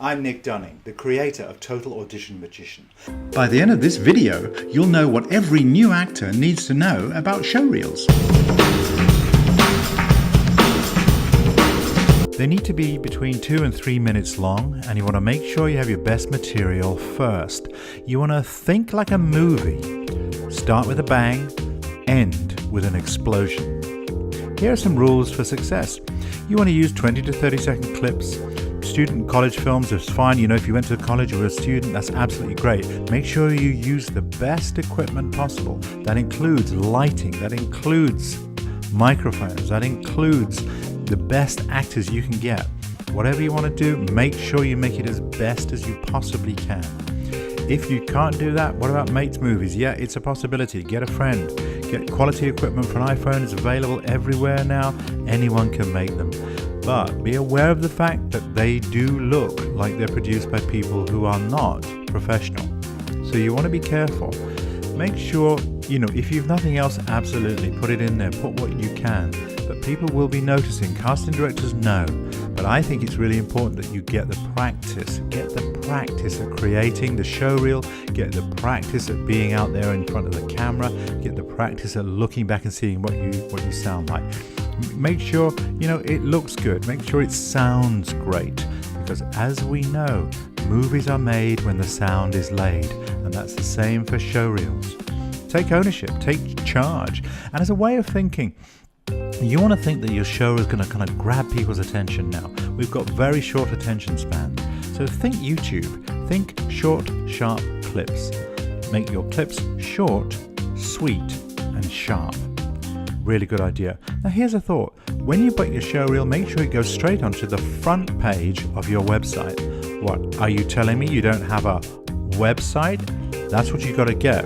I'm Nick Dunning, the creator of Total Audition Magician. By the end of this video, you'll know what every new actor needs to know about showreels. They need to be between 2 and 3 minutes long, and you want to make sure you have your best material first. You want to think like a movie. Start with a bang, end with an explosion. Here are some rules for success. You want to use 20 to 30 second clips. Student college films is fine. You know, if you went to college or were a student, that's absolutely great. Make sure you use the best equipment possible. That includes lighting, that includes microphones, that includes the best actors you can get. Whatever you want to do, make sure you make it as best as you possibly can. If you can't do that, what about mates movies? Yeah, it's a possibility. Get a friend. Get quality equipment for an iPhone. It's available everywhere now. Anyone can make them. But be aware of the fact that they do look like they're produced by people who are not professional. So you want to be careful. Make sure, if you've nothing else, absolutely put it in there. Put what you can. But people will be noticing. Casting directors know. But I think it's really important that you get the practice. Get the practice at creating the showreel. Get the practice at being out there in front of the camera. Get the practice at looking back and seeing what you sound like. Make sure, it looks good. Make sure it sounds great. Because as we know, movies are made when the sound is laid. And that's the same for showreels. Take ownership. Take charge. And as a way of thinking, you want to think that your show is going to kind of grab people's attention now. We've got very short attention span. So think YouTube. Think short, sharp clips. Make your clips short, sweet, and sharp. Really good idea. Now here's a thought. When you put your showreel, make sure it goes straight onto the front page of your website. What, are you telling me you don't have a website? That's what you got to get.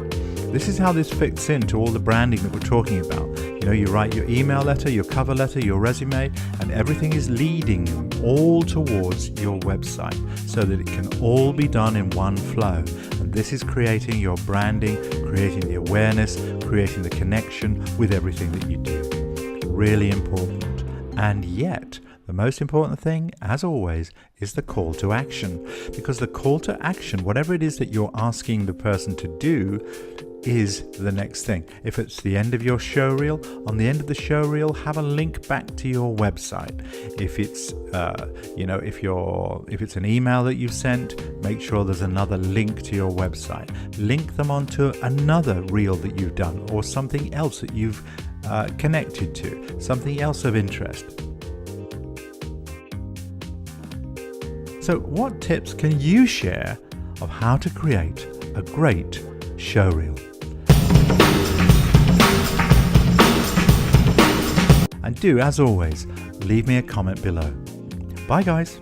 This is how this fits into all the branding that we're talking about. You write your email letter, your cover letter, your resume, and everything is leading all towards your website so that it can all be done in one flow. And this is creating your branding, creating the awareness, creating the connection with everything that you do. Really important. And yet, the most important thing, as always, is the call to action. Because the call to action, whatever it is that you're asking the person to do, is the next thing. If it's the end of your showreel, on the end of the showreel, have a link back to your website. If it's, if it's an email that you've sent, make sure there's another link to your website. Link them onto another reel that you've done or something else that you've connected to, something else of interest. So what tips can you share of how to create a great showreel? And do, as always, leave me a comment below. Bye guys.